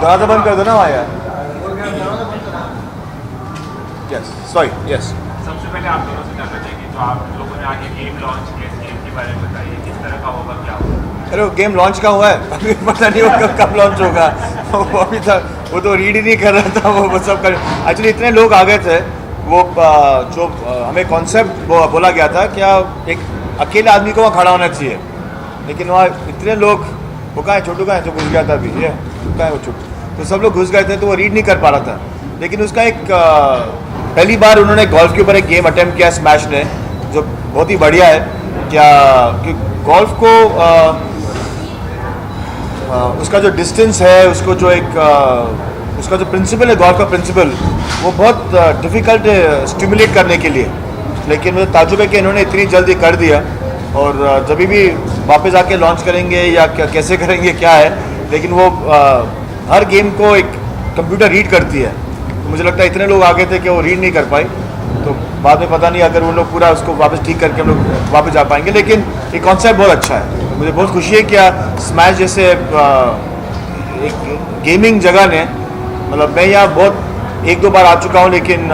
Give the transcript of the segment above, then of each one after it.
दरवाजा बंद कर दो ना वहाँ यार। Yes sorry yes. सबसे पहले आप दोनों से जानना चाहिए जो आप लोगों ने आगे गेम लॉन्च किया, इस गेम के बारे में बताइए, किस तरह का होगा, क्या होगा? अरे वो गेम लॉन्च का हुआ है अभी पता नहीं वो कब लॉन्च होगा। वो अभी तक वो तो रीड ही नहीं कर रहा था, वो सब कर एक्चुअली इतने लोग आ गए थे। वो जो हमें कॉन्सेप्ट बोला गया था क्या एक अकेले आदमी को वहाँ खड़ा होना चाहिए, लेकिन वहाँ इतने लोग, वो कहाँ है छोटू, कहाँ है जो घुस गया था अभी, ये कहाँ है वो छोटू, तो सब लोग घुस गए थे तो वो रीड नहीं कर पा रहा था। लेकिन उसका एक पहली बार उन्होंने गोल्फ के ऊपर एक गेम अटेम्प्ट किया स्मैश ने, जो बहुत ही बढ़िया है। क्या कि गोल्फ को उसका जो डिस्टेंस है, उसको जो एक उसका जो प्रिंसिपल है, गोल्फ का प्रिंसिपल, वो बहुत डिफ़िकल्ट है स्टिमुलेट करने के लिए। लेकिन मुझे ताजुब है कि इन्होंने इतनी जल्दी कर दिया, और जब भी वापस आके लॉन्च करेंगे या कैसे करेंगे क्या है, लेकिन वो हर गेम को एक कंप्यूटर रीड करती है। तो मुझे लगता है इतने लोग आ गए थे कि वो रीड नहीं कर पाई, तो बाद में पता नहीं अगर वो लोग पूरा उसको वापस ठीक करके हम लोग वापस जा पाएंगे। लेकिन ये कॉन्सेप्ट बहुत अच्छा है, तो मुझे बहुत खुशी है कि स्मैश जैसे एक गेमिंग जगह ने, मतलब मैं यहाँ बहुत एक दो बार आ चुका हूँ, लेकिन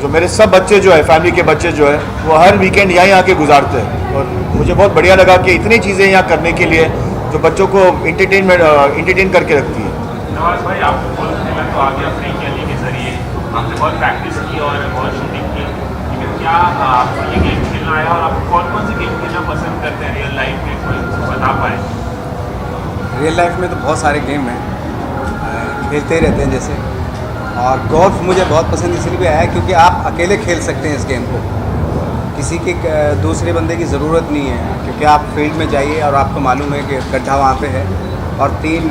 जो मेरे सब बच्चे जो है, फैमिली के बच्चे जो है, वो हर वीकेंड यहाँ आके गुजारते हैं। और मुझे बहुत बढ़िया लगा कि इतनी चीज़ें यहाँ करने के लिए जो बच्चों को इंटरटेन करके रखती है। नवाज भाई, आपको गोल्फ खेलना तो आ गया फ्री के लिए जरिए, आपने बहुत प्रैक्टिस की और बहुत शूटिंग की, लेकिन क्या आपको ये गेम खेलना आया और आप कौन कौन सी गेम खेलना पसंद करते हैं रियल लाइफ में, कोई बता पाए? रियल लाइफ में तो बहुत सारे गेम हैं, खेलते ही रहते हैं जैसे, और गोल्फ मुझे बहुत पसंद इसलिए भी आया क्योंकि आप अकेले खेल सकते हैं इस गेम को, किसी के दूसरे बंदे की ज़रूरत नहीं है, क्योंकि आप फील्ड में जाइए और आपको मालूम है कि गड्ढा वहाँ पे है, और 3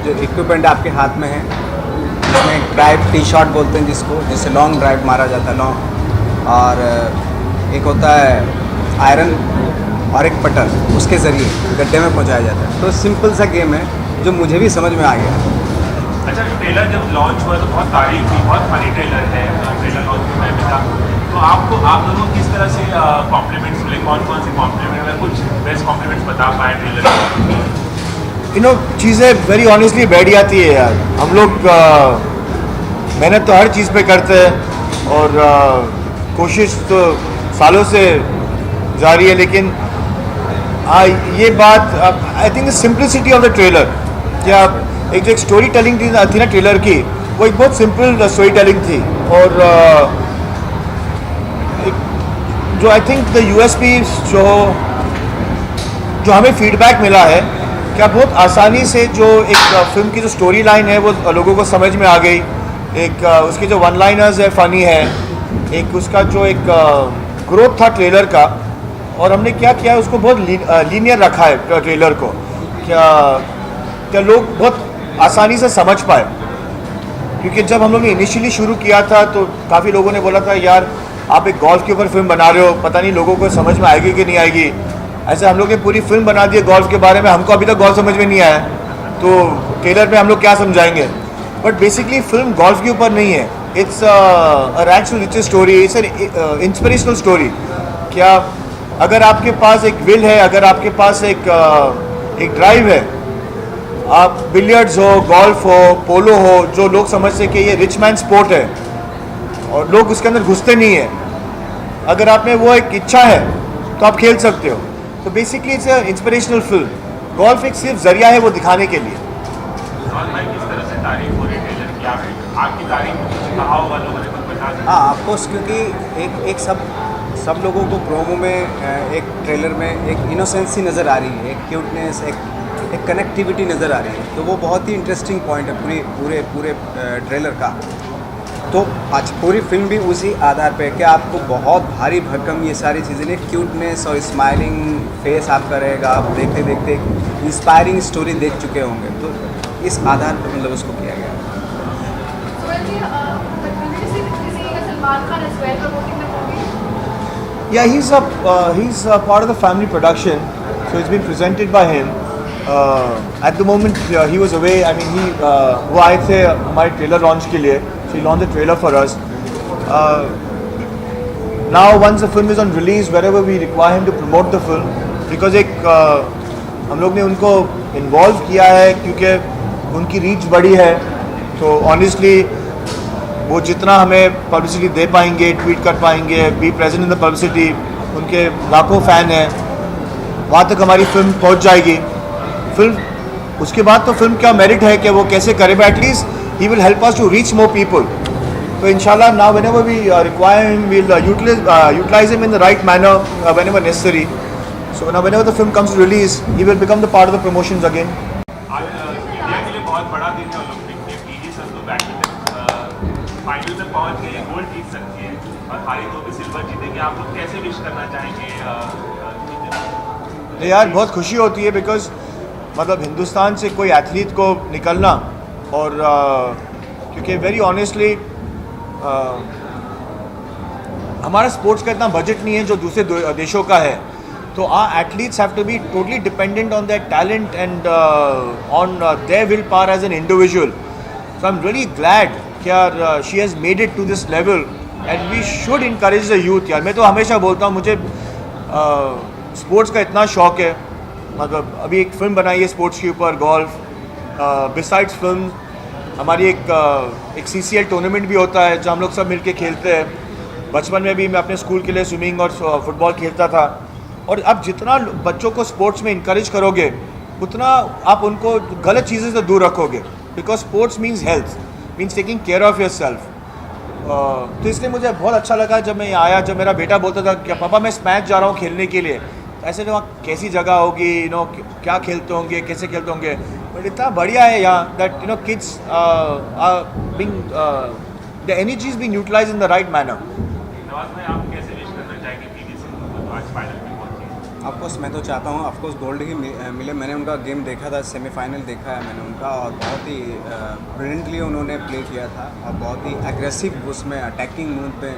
जो इक्विपमेंट आपके हाथ में है, जिसमें ड्राइव टी शॉट बोलते हैं जिससे लॉन्ग ड्राइव मारा जाता है लॉन्ग, और एक होता है आयरन और एक पटर, उसके ज़रिए गड्ढे में पहुँचाया जाता है। तो सिंपल सा गेम है जो मुझे भी समझ में आ गया। अच्छा, ट्रेलर जब लॉन्च हुआ तो बहुत तारीफ थी, बहुत फनी ट्रेलर है, ट्रेलर लॉन्च के टाइम में था, तो आप दोनों किस तरह से कॉम्प्लीमेंट्स मिले, कौन कौन से कॉम्प्लीमेंट, अगर कुछ बेस्ट कॉम्प्लीमेंट्स बता पाए ट्रेलर? चीज़ें वेरी ऑनेस्टली बैठ जाती है यार। हम लोग मेहनत तो हर चीज़ पे करते हैं, और कोशिश तो सालों से जारी है, लेकिन ये बात I think the simplicity of the trailer, क्या एक जो एक स्टोरी टेलिंग थी ना ट्रेलर की, वो एक बहुत सिंपल स्टोरी टेलिंग थी, और जो आई थिंक द यूएसपी जो हमें फीडबैक मिला है, क्या बहुत आसानी से जो एक फिल्म की जो स्टोरी लाइन है वो लोगों को समझ में आ गई। एक उसके जो वन लाइनर्स है फनी है, एक उसका जो एक ग्रोथ था ट्रेलर का, और हमने क्या किया उसको बहुत लीनियर रखा है ट्रेलर को, क्या लोग बहुत आसानी से समझ पाए। क्योंकि जब हम लोग ने इनिशियली शुरू किया था तो काफ़ी लोगों ने बोला था यार आप एक गोल्फ के ऊपर फिल्म बना रहे हो, पता नहीं लोगों को समझ में आएगी कि नहीं आएगी। ऐसे हम लोग ने पूरी फिल्म बना दी है गोल्फ के बारे में, हमको अभी तक गोल्फ समझ में नहीं आया, तो ट्रेलर में हम लोग क्या समझाएंगे। बट बेसिकली फिल्म गोल्फ के ऊपर नहीं है, it's a rational rich story, it's an inspirational story. क्या अगर आपके पास एक विल है, अगर आपके पास एक ड्राइव है, आप बिलियर्ड्स हो, गोल्फ हो, पोलो हो, जो लोग समझते कि ये रिच मैन स्पोर्ट है और लोग उसके अंदर घुसते नहीं है, अगर आप में वो एक इच्छा है तो आप खेल सकते हो। तो basically it's inspirational film, golf एक सिर्फ जरिया है वो दिखाने के लिए। किस तरह से तारीफ हो रही है ट्रेलर की, आपकी तारीफ कहा होगा लोगों ने, कुछ बता दें? हाँ, ऑफकोर्स, क्योंकि एक सब लोगों को प्रोमो में एक ट्रेलर में एक इनोसेंसी नज़र आ रही है, एक क्यूटनेस, एक कनेक्टिविटी नज़र आ रही है, तो वो बहुत ही इंटरेस्टिंग पॉइंट है पूरे ट्रेलर का। तो आज पूरी फिल्म भी उसी आधार पे है कि आपको बहुत भारी भरकम ये सारी चीज़ें नहीं, क्यूटनेस और स्माइलिंग फेस आपका रहेगा, आप देखते देखते इंस्पायरिंग स्टोरी देख चुके होंगे, तो इस आधार पर मतलब उसको किया गया। Yeah, he's a part of the family production, so it's been presented by him. At the moment he was away. I mean वो आए थे हमारे ट्रेलर लॉन्च के लिए, so he launched the trailer for us. Now once the film is on release, wherever we require him to promote the film, because एक हम लोग ने उनको इन्वॉल्व किया है, क्योंकि उनकी रीच बड़ी है, तो ऑनेस्टली वो जितना हमें पब्लिसिटी दे पाएंगे, ट्वीट कर पाएंगे, be present in the publicity, उनके लाखों फ़ैन हैं, वहाँ तक हमारी फिल्म पहुँच जाएगी। फिल्म उसके बाद तो फिल्म क्या मेरिट है कि वो कैसे करे, but at least he will help us to reach more people. तो इंशाल्लाह now whenever we require him we will utilise him in the right manner whenever necessary. So now whenever the film comes to release he will become the part of the promotions again. आज India के लिए बहुत बड़ा दिन है Olympic में। PV Sandhu badminton final में पहुंच गए, गोल्ड जीत सकती है और हारी तो भी सिल्वर जीतेंगे। आप लोग कैसे विश करना चाहेंगे? यार बहुत खुशी होती है बिकॉज मतलब हिंदुस्तान से कोई एथलीट को निकलना और क्योंकि वेरी ऑनेस्टली हमारा स्पोर्ट्स का इतना बजट नहीं है जो दूसरे देशों का है, तो our athletes have to be totally dependent on their talent and on their will power as an individual. So I am really glad कि यार she has made it to this level and we should encourage the youth. यार मैं तो हमेशा बोलता हूँ मुझे sports का इतना शौक है, मतलब अभी एक फ़िल्म बनाई है स्पोर्ट्स के ऊपर, गोल्फ। बिसाइड्स फिल्म हमारी एक CCL टूर्नामेंट भी होता है जहाँ हम लोग सब मिलके खेलते हैं। बचपन में भी मैं अपने स्कूल के लिए स्विमिंग और फुटबॉल खेलता था। और अब जितना बच्चों को स्पोर्ट्स में इंकरेज करोगे उतना आप उनको गलत चीज़ों से दूर रखोगे, because sports means health, means taking care of your self. तो इसलिए मुझे बहुत अच्छा लगा जब मैं यहाँ आया, जब मेरा बेटा बोलता था कि पापा मैं स्मैच जा रहा हूँ खेलने के लिए, ऐसे वहाँ कैसी जगह होगी, क्या खेलते होंगे, कैसे खेलते होंगे, बट इतना बढ़िया है यहाँ that kids being the energy is being utilised in the right manner. Nawaz भाई, आप कैसे विश करना चाहेंगे पीवी सिंधु को आज फाइनल में पहुंची? ऑफकोर्स मैं तो चाहता हूँ ऑफकोर्स गोल्ड ही मिले। मैंने उनका गेम देखा था, सेमीफाइनल देखा है मैंने उनका, और बहुत ही ब्रिलियंटली उन्होंने प्ले किया था और बहुत ही एग्रेसिव उसमें अटैकिंग मूड पे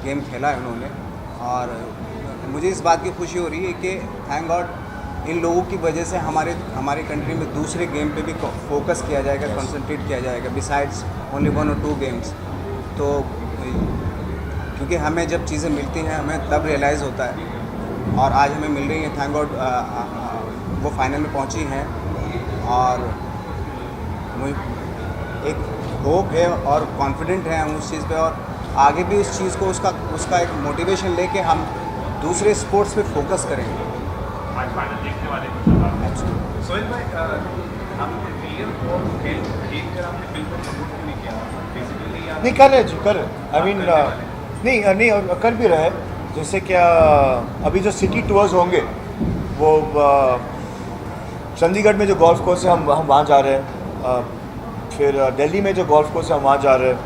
गेम खेला है उन्होंने। और मुझे इस बात की खुशी हो रही है कि थैंक गॉड इन लोगों की वजह से हमारे कंट्री में दूसरे गेम पे भी फोकस किया जाएगा, कंसंट्रेट किया जाएगा बिसाइड्स ओनली 1 और 2 गेम्स। तो क्योंकि हमें जब चीज़ें मिलती हैं हमें तब रियलाइज़ होता है, और आज हमें मिल रही है, थैंक गॉड वो फाइनल में पहुंची हैं। और मुझे एक होप है और कॉन्फिडेंट है हम उस चीज़ पे, और आगे भी उस चीज़ को उसका एक मोटिवेशन लेके हम दूसरे स्पोर्ट्स पे फोकस करेंगे। आज फाइनल देखने वाले हैं। सोहेल भाई, आपने विलियम को खेल कर आपने फिल्म को प्रमोट क्यों नहीं किया? बेसिकली आप नहीं कर रहे जी, कर रहे। आई मीन नहीं और कर भी रहे। जैसे क्या अभी जो सिटी टूर्स होंगे वो चंडीगढ़ में जो गोल्फ कोर्स है हम वहाँ जा रहे हैं, फिर दिल्ली में जो गोल्फ कोर्स है हम वहाँ जा रहे हैं,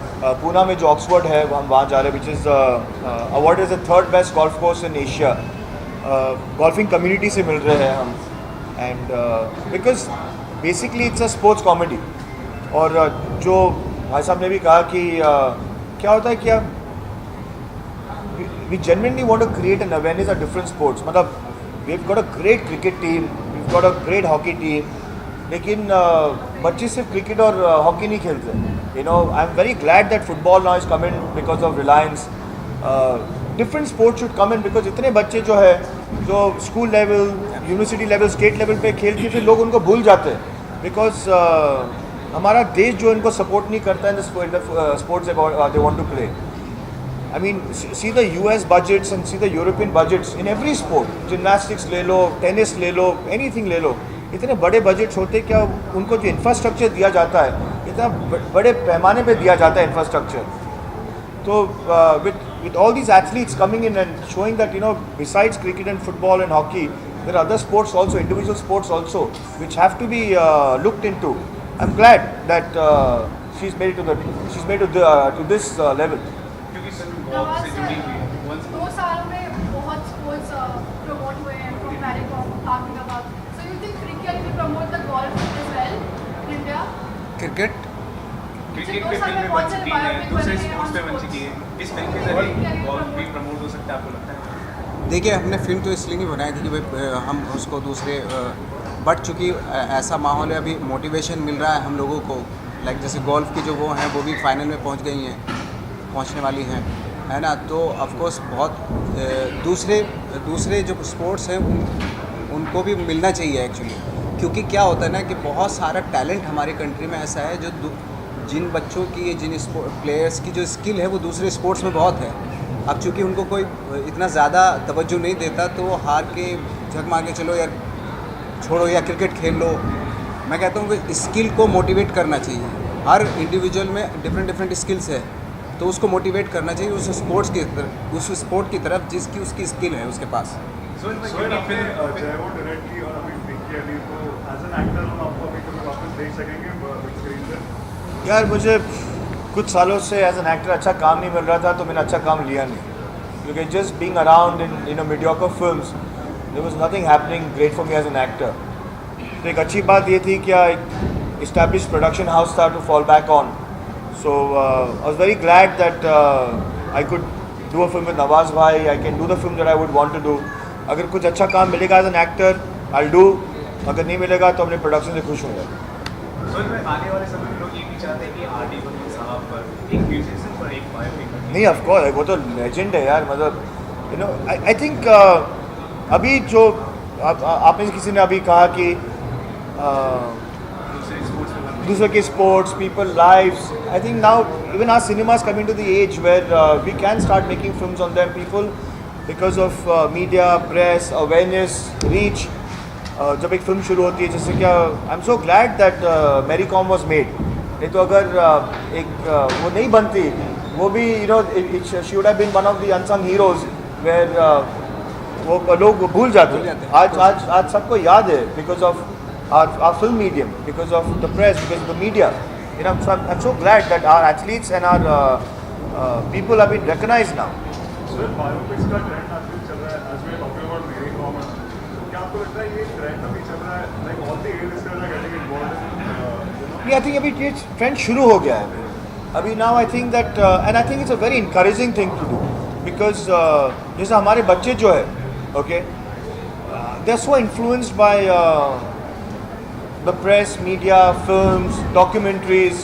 पूना में जो ऑक्सफोर्ड है हम वहाँ जा रहे हैं, which is award is the 3rd best golf course in Asia. Golfing community से मिल रहे हैं हम, and because basically it's a sports comedy. और जो भाई साहब ने भी कहा कि क्या होता है क्या we genuinely want to create an awareness of different sports. मतलब we've got a great cricket team, we've got a great hockey team, लेकिन बच्चे सिर्फ क्रिकेट और हॉकी नहीं खेलते। I am very glad that football now is coming because of Reliance. Different sports should come in because इतने बच्चे जो है जो school level, university level, state level पे खेल के फिर लोग उनको भूल जाते हैं, बिकॉज हमारा देश जो इनको सपोर्ट नहीं करता है sports they want to play. I mean, see the US budgets and see the European budgets in every sport. Gymnastics ले लो, टेनिस ले लो, anything ले लो, इतने बड़े बजट्स होते क्या उनको जो इंफ्रास्ट्रक्चर दिया जाता है इतना बड़े पैमाने पे दिया जाता है इंफ्रास्ट्रक्चर। तो with all these athletes coming in and showing that besides cricket and football and hockey there are other sports also, individual sports also, which have to be looked into. I'm glad that she's made it to this level. क्योंकि sir golf से जुड़ी हुई है। 2 साल में बहुत sports promote हुए हैं from Mary Kom Ahmedabad. So you think cricket will promote the golf as well in India? Cricket cricket पे फिल्में बन चुकी हैं, दूसरे स्पोर्ट्स पे बन चुकी है, इस फिल्म के जरिए गोल्फ भी प्रमोट हो सकता है, आपको लगता है? देखिए हमने फिल्म तो इसलिए नहीं बनाई थी कि भाई हम उसको दूसरे बढ़ चुकी ऐसा माहौल है, अभी मोटिवेशन मिल रहा है हम लोगों को। लाइक जैसे गोल्फ की जो वो हैं वो भी फाइनल में पहुंच गई हैं, पहुंचने वाली हैं, है ना। तो ऑफकोर्स बहुत दूसरे जो स्पोर्ट्स हैं उनको भी मिलना चाहिए एक्चुअली, क्योंकि क्या होता है ना कि बहुत सारा टैलेंट हमारी कंट्री में ऐसा है जो जिन बच्चों की जिन प्लेयर्स की जो स्किल है वो दूसरे स्पोर्ट्स में बहुत है। अब चूँकि उनको कोई इतना ज़्यादा तवज्जो नहीं देता तो वो हार के झक मार के चलो यार छोड़ो या क्रिकेट खेल लो। मैं कहता हूँ कि स्किल को मोटिवेट करना चाहिए। हर इंडिविजुअल में डिफरेंट स्किल्स है तो उसको मोटिवेट करना चाहिए उस स्पोर्ट की तरफ जिसकी उसकी स्किल है उसके पास। सोहेल आपने जय वो डायरेक्टली और अभी पिंकी अली को एज एन एक्टर हम आपको अभी कभी वापस देख सकेंगे बिग स्क्रीन पे? यार मुझे कुछ सालों से एज एन एक्टर अच्छा काम नहीं मिल रहा था तो मैंने अच्छा काम लिया नहीं, क्योंकि just being around in mediocre films there was nothing happening great for me as an actor. तो एक अच्छी बात ये थी क्या एक इस्टेब्लिश प्रोडक्शन हाउस था to fall back on. So I was very glad that I could do a film with Nawaz भाई। I can do the film that I would want to do. अगर कुछ अच्छा काम मिलेगा as an actor I will do, अगर नहीं मिलेगा तो अपने प्रोडक्शन से खुश होंगे। सोहेल भाई, आने वाले समय में लोग ये भी चाहते हैं कि आर डी बर्मन साहब पर एक म्यूजिशियन पर एक बायोपिक बने। नहीं ऑफ कोर्स वो तो लेजेंड है यार। मतलब यू नो आई थिंक अभी जो आपने किसी ने अभी कहा कि दूसरे स्पोर्ट्स में बनने दूसरे के sports people lives, I think now even our cinemas coming to the age where we can start making films on them people because of media press awareness reach. जब एक फिल्म शुरू होती है जैसे क्या I am so glad that Mary Kom was made. नहीं तो अगर वो नहीं बनती वो भी you know she would have been one of the unsung heroes where वो लोग भूल जाते हैं। आज सबको याद है because of our film medium, because of the press, because of the media. You know, so I'm so glad that our athletes and our people have been recognized now. Sohail biopics का ट्रेंड आजकल चल रहा है, as we talking about मेरी com. क्या आपको लगता है ये ट्रेंड अभी चल रहा है, like all the A-listers are getting involved in I think अभी ये ट्रेंड शुरू हो गया है अभी। now I think that and I think it's a very encouraging thing to do because जैसे हमारे बच्चे जो है okay they are so influenced by the press, media, films, documentaries,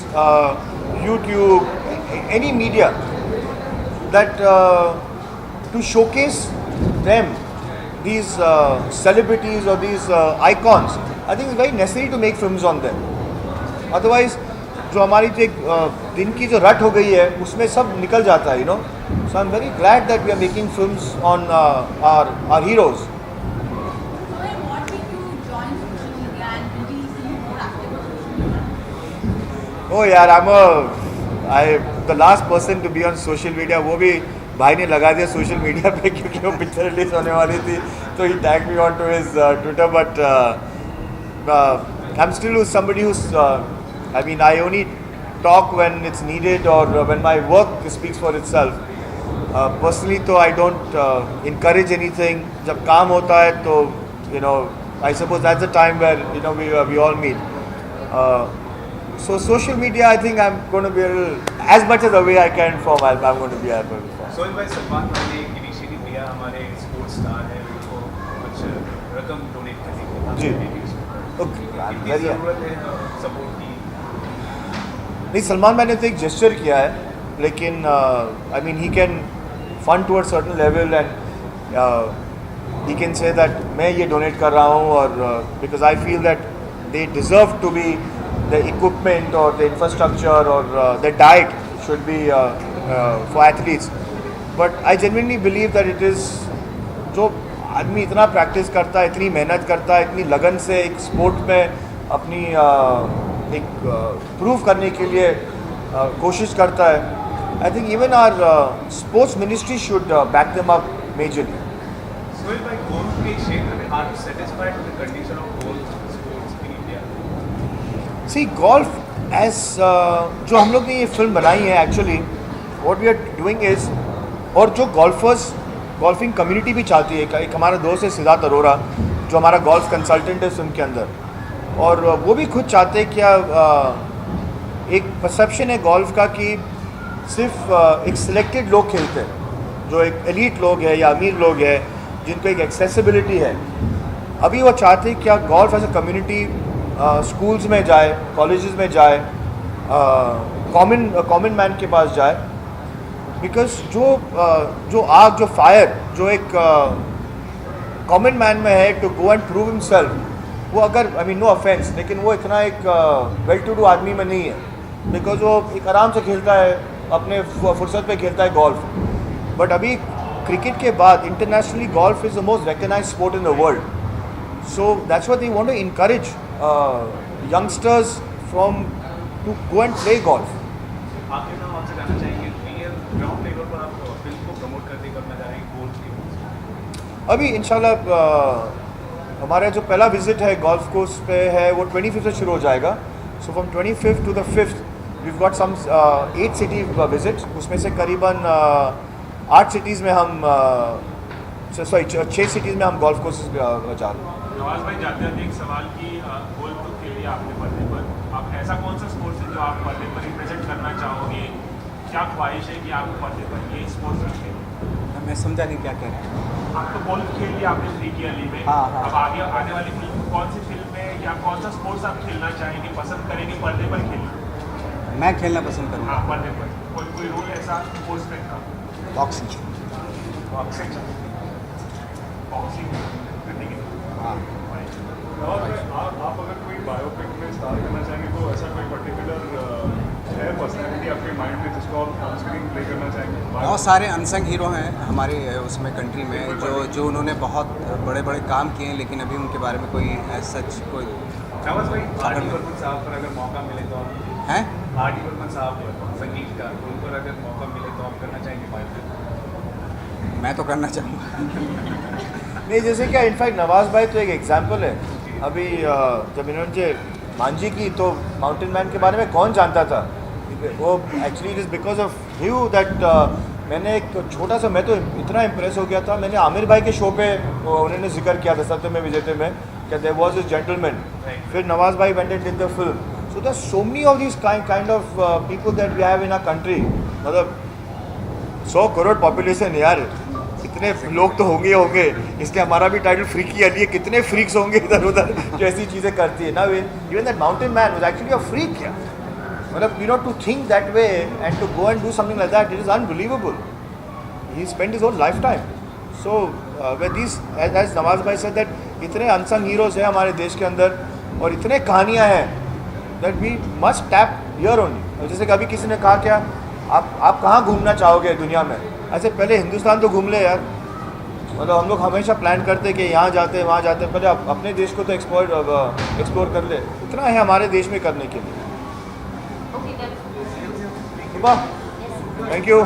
YouTube, any media that to showcase them, these celebrities or these icons, I think it's very necessary to make films on them. Otherwise, जो हमारी जो एक दिन की जो रट हो गई है उसमें सब निकल जाता है, you know. So I'm very glad that we are making films on our heroes. Oh यार the last person to be on social media। वो भी भाई ने लगा दिया सोशल मीडिया पे क्योंकि वो पिक्चर रिलीज होने वाली थी तो ही tag me on to his Twitter. But I am still somebody who's I mean I only talk when it's needed or when my work speaks for itself. Personally तो I don't encourage anything। जब काम होता है तो you know I suppose that's the time where you know we all meet. So social media, I think I'm going to be a little, as much as the way I can from, I'm going to be able to। Sohail भाई, सलमान खान ने एक initiative लिया, हमारे sports star है उनको कुछ रकम donate करने की। जी। कितनी Okay, ज़रूरत है सपोर्ट की? नहीं सलमान भाई ने तो एक जेस्चर किया है लेकिन I mean he can fund toward certain level and he can say that मैं ये डोनेट कर रहा हूँ और because I feel that they deserve to be the equipment or the infrastructure or the diet should be for athletes, but I genuinely believe that it is जो आदमी इतना practice करता है, इतनी मेहनत करता है, इतनी लगन से एक स्पोर्ट में अपनी एक प्रूव करने के लिए कोशिश करता है। I think even our sports ministry should back them up majorly. Sohail भाई, गोल्फ के क्षेत्र में are you satisfied with the condition of golf sports in India? See golf as जो हम लोग ने ये फिल्म बनाई है actually what we are doing is, और जो गोल्फिंग कम्युनिटी भी चाहती है। एक हमारा दोस्त है सिद्धार्थ अरोरा जो हमारा गोल्फ कंसल्टेंट है फिल्म के अंदर, और वो भी खुद चाहते हैं क्या एक परसेप्शन है गोल्फ का कि सिर्फ एक सिलेक्टेड लोग खेलते हैं, जो एक एलीट लोग हैं या अमीर लोग हैं जिनको एक एक्सेसिबिलिटी है। अभी वो चाहते हैं क्या golf as a community schools में जाए, कॉलेजेस में जाए, कॉमन मैन के पास जाए, बिकॉज जो आग, जो फायर जो एक कॉमन मैन में है to go and prove himself, वो अगर आई मीन नो ऑफेंस, लेकिन वो इतना एक वेल टू डू आदमी में नहीं है, बिकॉज वो एक आराम से खेलता है, अपने फुर्सत पे खेलता है गोल्फ। बट अभी क्रिकेट के बाद internationally golf is the most recognised sport in the world, so that's what they want to encourage youngsters from to go and play golf. आखिर में आपसे जानना चाहेंगे रियल ग्राउंड लेवल पर आप फिल्म को प्रमोट करना जा रहे हैं गोल्स की? अभी इंशाल्लाह हमारा जो पहला विजिट है गोल्फ कोर्स पे है वो 25 से शुरू हो जाएगा। So from 25 to the 5th we got some 8 city visit, उसमें से करीबन 8 सिटीज़ में हम सॉरी 6 सिटीज़ में हम गोल्फ कोर्सेज जा रहे हैं। नवाज भाई, जाते जाते एक सवाल की गोल्फ तो खेलिए आपने पर्दे पर, अब ऐसा कौन सा स्पोर्ट्स है जो आप पर्दे पर रिप्रेजेंट करना चाहोगे? क्या ख्वाहिश है कि आप पर्दे पर ये स्पोर्ट्स खेलें? मैं समझा नहीं क्या कह रहे हैं। आप तो गोल्फ खेल लिया आपने फ्री की अली में, हाँ, हाँ। अब आगे आने वाली फिल्म कौन सी फिल्म में या कौन सा स्पोर्ट्स आप खेलना चाहेंगे, पसंद करेंगे पर्दे पर खेलना? मैं खेलना पसंद करूँगा हाँ, पर्दे पर कोई रोल ऐसा स्पोर्ट्स में था? बॉक्सिंग। बॉक्सिंग करने के हाँ। और आप अगर कोई बायोपिक में स्टार करना चाहेंगे तो ऐसा कोई पर्टिकुलर है पर्सनैलिटी आपके माइंड में जिसको आप ऑन स्क्रीन प्ले करना चाहेंगे? बहुत सारे अनसंग हीरो हैं हमारे उसमें कंट्री में जो उन्होंने बहुत बड़े बड़े काम किए हैं, लेकिन अभी उनके बारे में कोई सच कोई नवाज भाई, आर.डी. बर्मन साहब पर अगर मौका मिले तो आप हैं। आर.डी. बर्मन साहब संगीतकार, उन पर अगर मौका मिले तो आप करना चाहेंगे बायोपिक? मैं तो करना चाहूँगा। नहीं, जैसे क्या इनफैक्ट नवाज भाई तो एक एग्जाम्पल है। अभी जब इन्होंने मांझी की तो माउंटेन मैन के बारे में कौन जानता था? वो actually it is because of you that मैंने एक छोटा सा, मैं तो इतना इम्प्रेस हो गया था, मैंने आमिर भाई के शो पे उन्होंने जिक्र किया था सत्य में विजेते में कि देयर वाज अ जेंटलमैन, फिर नवाज भाई went and did the film. So there so many of this kind of people that we have in our country. मतलब 100 करोड़ पॉपुलेशन यार, इतने लोग तो होंगे ही होंगे, इसलिए हमारा भी टाइटल फ्रीक ही है। कितने फ्रीक्स होंगे इधर उधर जो ऐसी चीज़ें करती है ना। Even that mountain man was actually a freak यार, मतलब you know to think that way and to go and do something like that, it is unbelievable. He spend his whole life time. So with this age Nawaz भाई said that इतने unsung heroes हैं हमारे देश के अंदर और इतने कहानियाँ हैं that we must tap here only. जैसे कभी किसी ने कहा क्या आप कहाँ घूमना चाहोगे दुनिया में, ऐसे पहले हिंदुस्तान तो घूम ले यार। मतलब हम लोग हमेशा प्लान करते कि यहाँ जाते वहाँ जाते, पहले अपने देश को तो एक्सप्लोर कर ले, इतना है हमारे देश में करने के लिए। Thank you.